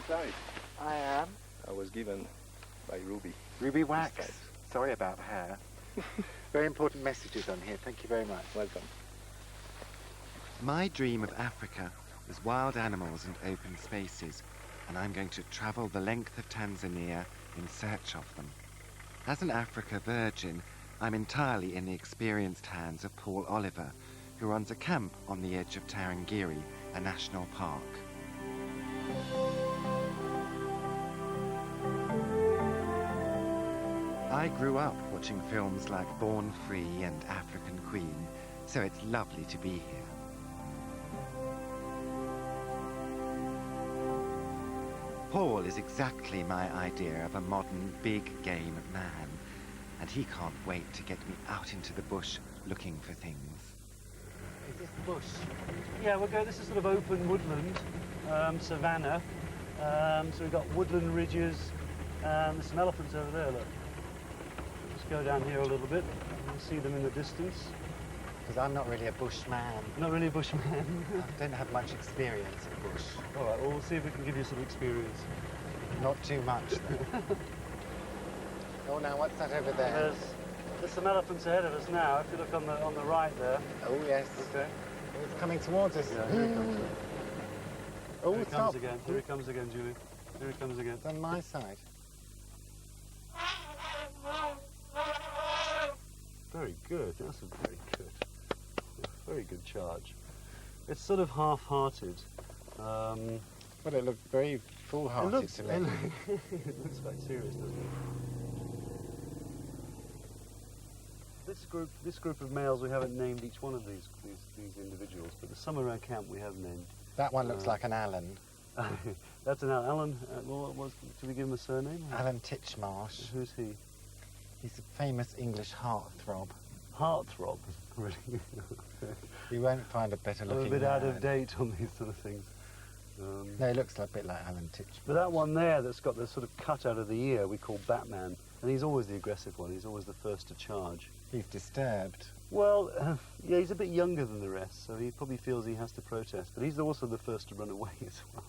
Clary? I am. I was given by Ruby. Ruby Wax. Sorry about the hair. Very important messages on here. Thank you very much. Welcome. My dream of Africa was wild animals and open spaces, and I'm going to travel the length of Tanzania in search of them. As an Africa virgin, I'm entirely in the experienced hands of Paul Oliver, who runs a camp on the edge of Tarangire, a national park. I grew up watching films like Born Free and African Queen, so it's lovely to be here. Paul is exactly my idea of a modern big game man, and he can't wait to get me out into the bush looking for things. Is this the bush? Yeah, this is sort of open woodland, savanna. So we've got woodland ridges, and there's some elephants over there, look. Just go down here a little bit, you'll see them in the distance. Because I'm not really a bushman. Not really a bushman. I don't have much experience in bush. All right, well, we'll see if we can give you some experience. Not too much, though. Oh, now what's that over there? There's some elephants ahead of us now. If you look on the right there. Oh yes. Okay. It's coming towards us. Yeah, here he comes. Oh, Here he stop. comes again. Here he comes again, Julie. Here he comes again. It's on my side. Very good. That's a very good. Very good charge. It's sort of half-hearted. Well, it looked very full-hearted to me. It looks quite serious, doesn't it? This group of males, we haven't named each one of these individuals, but the some around camp we have named. That one looks like an Alan. That's an Alan. Should we give him a surname? Alan Titchmarsh. Who's he? He's a famous English heartthrob. Heartthrob. Really? You won't find a better looking I'm a bit man. out of date on these sort of things. No, he looks like a bit like Alan Titchmarsh. But that one there that's got the sort of cut out of the ear we call Batman, and he's always the aggressive one. He's always the first to charge. He's disturbed. Well, yeah, he's a bit younger than the rest, so he probably feels he has to protest. But he's also the first to run away as well.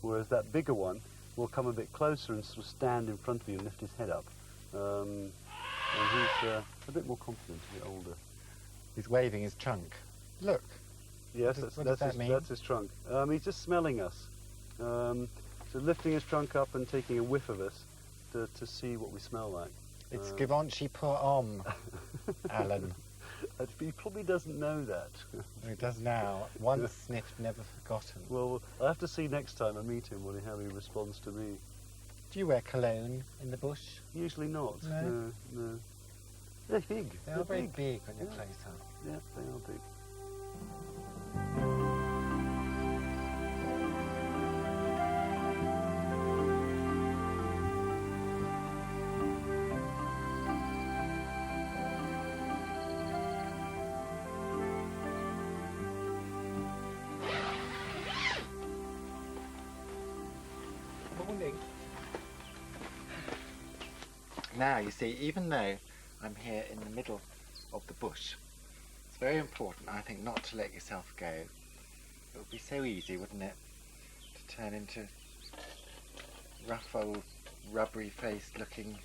Whereas that bigger one will come a bit closer and sort of stand in front of you and lift his head up. And he's a bit more confident, a bit older. He's waving his trunk. Look. Yes, what does that mean? That's his trunk. He's just smelling us. So lifting his trunk up and taking a whiff of us to see what we smell like. It's Givenchy pour homme, Alan. He probably doesn't know that. He does now. Once sniffed, never forgotten. Well, I'll have to see next time I meet him how he responds to me. Do you wear cologne in the bush? Usually not. No? No. They're big. They are very big when you're close up. Yeah, they are big. Now, you see, even though I'm here in the middle of the bush, it's very important, I think, not to let yourself go. It would be so easy, wouldn't it, to turn into rough old rubbery-faced looking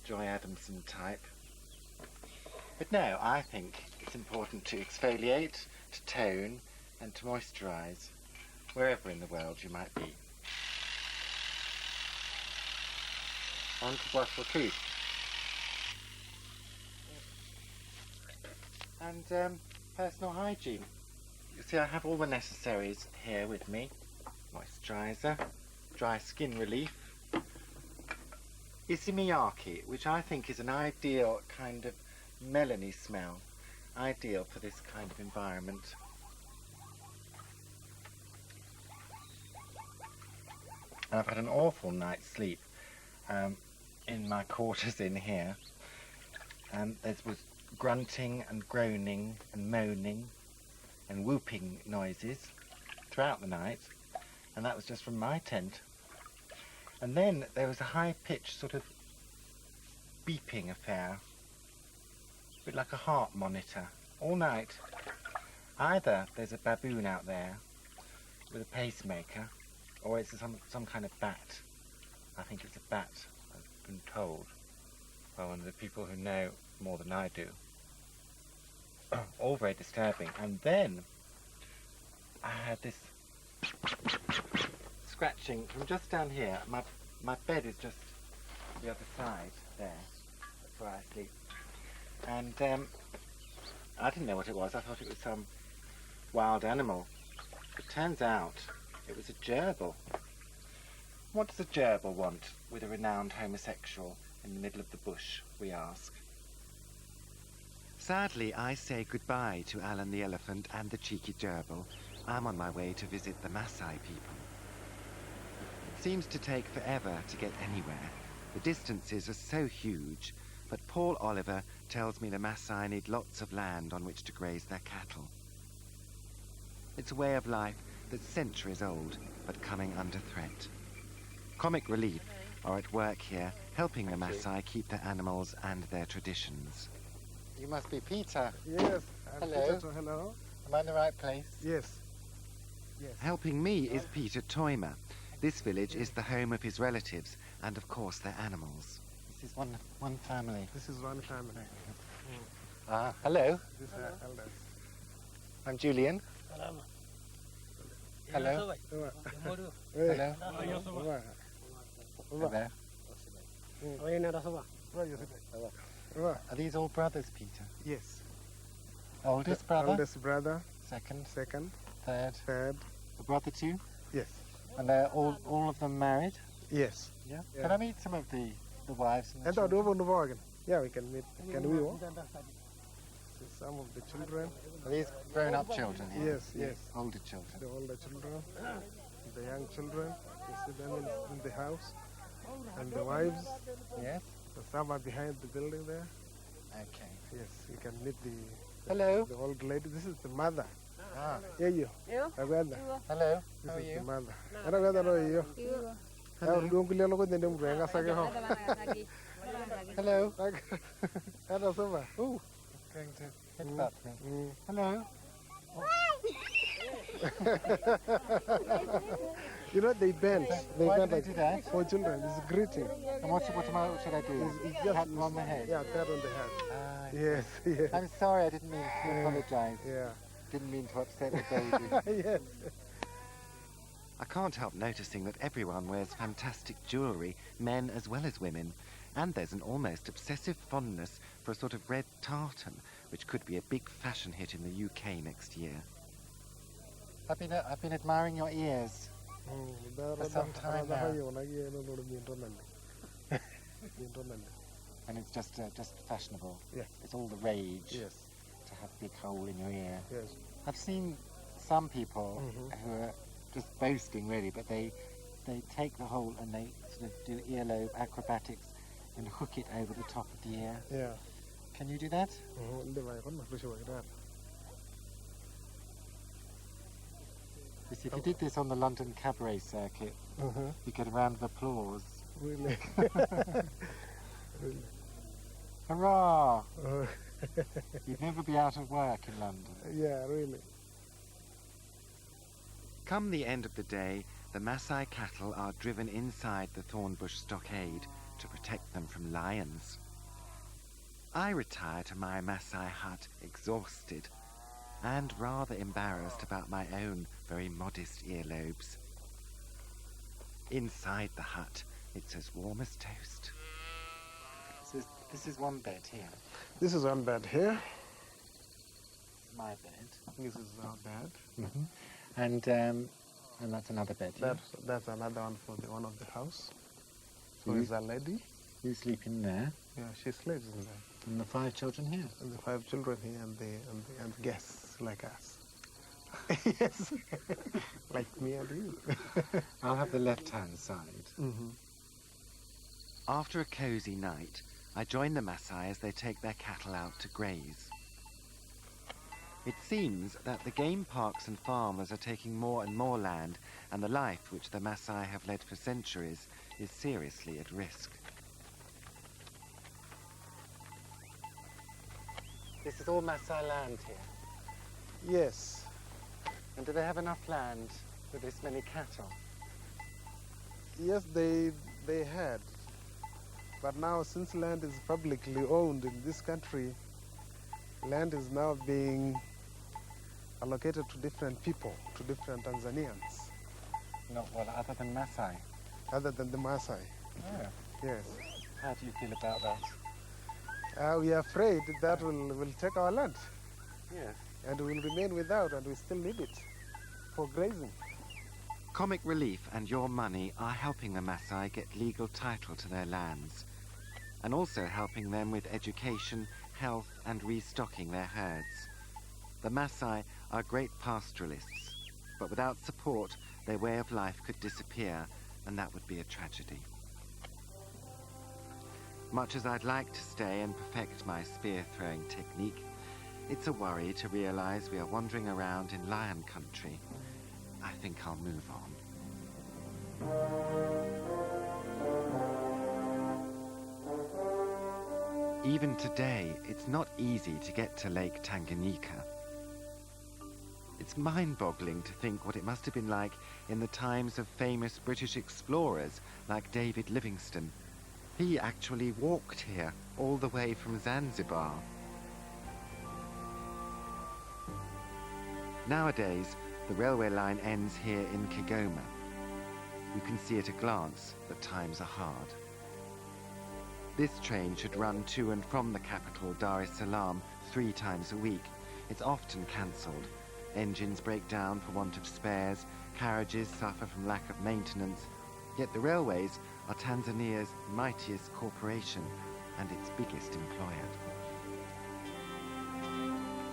Joy Adamson type. But no, I think it's important to exfoliate, to tone and to moisturise wherever in the world you might be. On to brush your teeth. And personal hygiene. You see, I have all the necessaries here with me. Moisturiser, dry skin relief, Issey Miyake, which I think is an ideal kind of melony smell, ideal for this kind of environment. And I've had an awful night's sleep in my quarters in here. There was grunting and groaning and moaning and whooping noises throughout the night, and that was just from my tent. And then there was a high-pitched sort of beeping affair, a bit like a heart monitor, all night. Either there's a baboon out there with a pacemaker, Or it's some kind of bat. I think it's a bat, I've been told by one of the people who know more than I do. All very disturbing. And then I had this scratching from just down here. My bed is just the other side there. That's where I sleep. And I didn't know what it was. I thought it was some wild animal. It turns out it was a gerbil. What does a gerbil want with a renowned homosexual in the middle of the bush, we ask? Sadly, I say goodbye to Alan the elephant and the cheeky gerbil. I'm on my way to visit the Maasai people. It seems to take forever to get anywhere. The distances are so huge, but Paul Oliver tells me the Maasai need lots of land on which to graze their cattle. It's a way of life that's centuries old, but coming under threat. Comic Relief are at work here, helping the Maasai keep their animals and their traditions. You must be Peter. Yes. Hello. Peter, hello. Am I in the right place? Yes. Yes. Helping me is Peter Toymer. This village is the home of his relatives and, of course, their animals. This is one family. This is one family. Hello. This is elders. I'm Julian. Hello. Hello. Are these all brothers, Peter? Yes. Oldest brother? Oldest brother. Second? Second. Third? Third. The brother too? Yes. And they're all of them married? Yes. Yeah. Yeah. Can I meet some of the wives and the And do children? again. Yeah, we can meet. Can we all? See some of the children. Are these grown-up children here? Yes, yes. Older children. The older children, the young children. You see them in the house. And the wives. Yes? Some are behind the building there. Okay. Yes, you can meet Hello. the old lady. This is the mother. Ah. Yeah, you. Agwenda. Hello. This How are is you? the mother. And Agwenda, no, you. Don't go look at them. Bring us again. Hello. Hello, Soma. Oh, going to headbutt me. Hello. You know, they bend. They Why bend do they like do that? for children. It's greeting. And what should I do? It's just Pat them on the head? Yeah, pat on the head. Ah, Yes, yes. I'm sorry, I didn't mean to apologise. Yeah. Didn't mean to upset the baby. Yes. I can't help noticing that everyone wears fantastic jewellery, men as well as women, and there's an almost obsessive fondness for a sort of red tartan, which could be a big fashion hit in the UK next year. I've been admiring your ears for some time now, and it's just fashionable. Yes. It's all the rage Yes. to have a big hole in your ear. Yes. I've seen some people who are just boasting, really, but they take the hole and they sort of do earlobe acrobatics and hook it over the top of the ear. Yeah. Can you do that? You see, if you did this on the London cabaret circuit, you get a round of applause. Really? Really? Hurrah! You'd never be out of work in London. Yeah, really. Come the end of the day, the Maasai cattle are driven inside the Thornbush stockade to protect them from lions. I retire to my Maasai hut exhausted and rather embarrassed about my own very modest earlobes. Inside the hut, it's as warm as toast. This is one bed here. This is one bed here. My bed. This is our bed. And that's another bed here. That's another one for the one of the house. So You- is a lady. You sleep in there, Yeah, she sleeps in there. and the 5 children here. And the 5 children here and guests like us. Yes. Like me and you. I'll have the left-hand side. After a cosy night, I join the Maasai as they take their cattle out to graze. It seems that the game parks and farmers are taking more and more land, and the life which the Maasai have led for centuries is seriously at risk. This is all Maasai land here. Yes. And do they have enough land for this many cattle? Yes, they had. But now, since land is publicly owned in this country, land is now being allocated to different people, to different Tanzanians, Not well, other than Maasai. other than the Maasai. Oh. Yes. How do you feel about that? We are afraid that will take our land, Yes. and we will remain without, and we still need it for grazing. Comic Relief and Your Money are helping the Maasai get legal title to their lands, and also helping them with education, health, and restocking their herds. The Maasai are great pastoralists, but without support, their way of life could disappear, and that would be a tragedy. Much as I'd like to stay and perfect my spear-throwing technique, it's a worry to realize we are wandering around in lion country. I think I'll move on. Even today, it's not easy to get to Lake Tanganyika. It's mind-boggling to think what it must have been like in the times of famous British explorers like David Livingstone. He actually walked here all the way from Zanzibar. Nowadays, the railway line ends here in Kigoma. You can see at a glance that times are hard. This train should run to and from the capital, Dar es Salaam, 3 times a week. It's often cancelled. Engines break down for want of spares, carriages suffer from lack of maintenance, yet the railways are Tanzania's mightiest corporation and its biggest employer.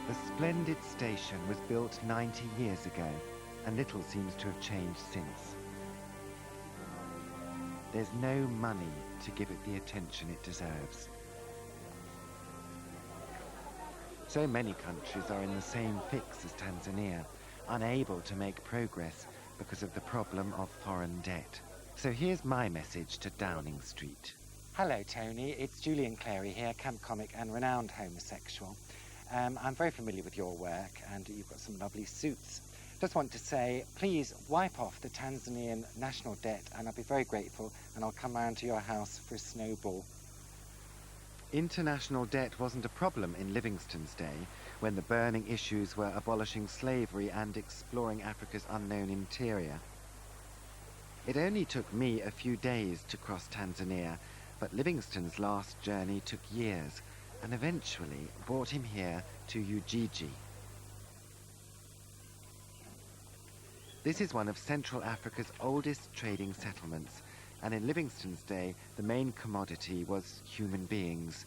The splendid station was built 90 years ago, and little seems to have changed since. There's no money to give it the attention it deserves. So many countries are in the same fix as Tanzania, unable to make progress because of the problem of foreign debt. So here's my message to Downing Street. Hello, Tony. It's Julian Clary here, camp comic and renowned homosexual. I'm very familiar with your work, and you've got some lovely suits. Just want to say, please wipe off the Tanzanian national debt, and I'll be very grateful, and I'll come round to your house for a snowball. International debt wasn't a problem in Livingstone's day, when the burning issues were abolishing slavery and exploring Africa's unknown interior. It only took me a few days to cross Tanzania, but Livingstone's last journey took years, and eventually brought him here to Ujiji. This is one of Central Africa's oldest trading settlements, and in Livingstone's day, the main commodity was human beings,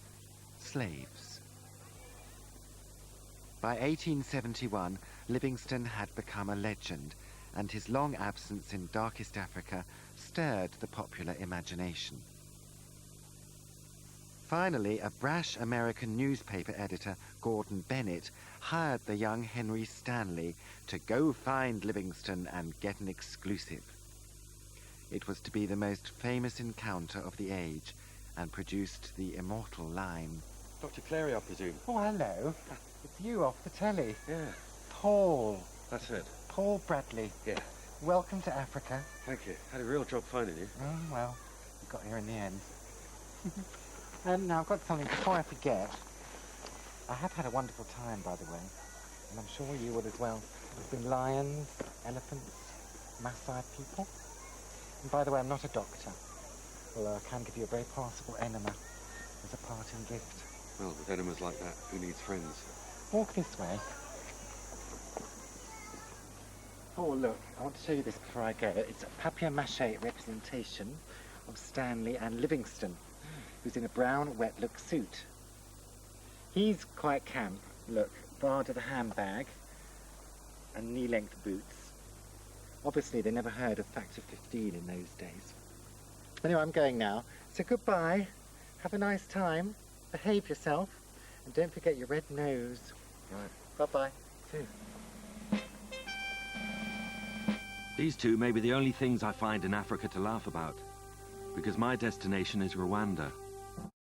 slaves. By 1871, Livingstone had become a legend, and his long absence in darkest Africa stirred the popular imagination. Finally, a brash American newspaper editor, Gordon Bennett, hired the young Henry Stanley to go find Livingstone and get an exclusive. It was to be the most famous encounter of the age, and produced the immortal line. Dr. Clary, I presume? Oh, hello. It's you off the telly. Yeah, Paul. that's it. Paul Bradley. Yeah, Welcome to Africa. thank you. Had a real job finding you. Oh, well, we got here in the end. Now, I've got something before I forget. I have had a wonderful time, by the way, and I'm sure you would as well. There's been lions, elephants, Maasai people. And by the way, I'm not a doctor, although I can give you a very passable enema as a parting gift. Well, with enemas like that, who needs friends? Walk this way. Oh, look, I want to show you this before I go. It's a papier-mâché representation of Stanley and Livingstone, who's in a brown wet look suit. He's quite camp. Look, bar to the handbag and knee-length boots. Obviously, they never heard of Factor 15 in those days. Anyway, I'm going now. So goodbye. Have a nice time. Behave yourself. And don't forget your red nose. Right. Bye-bye. See you. These two may be the only things I find in Africa to laugh about, because my destination is Rwanda.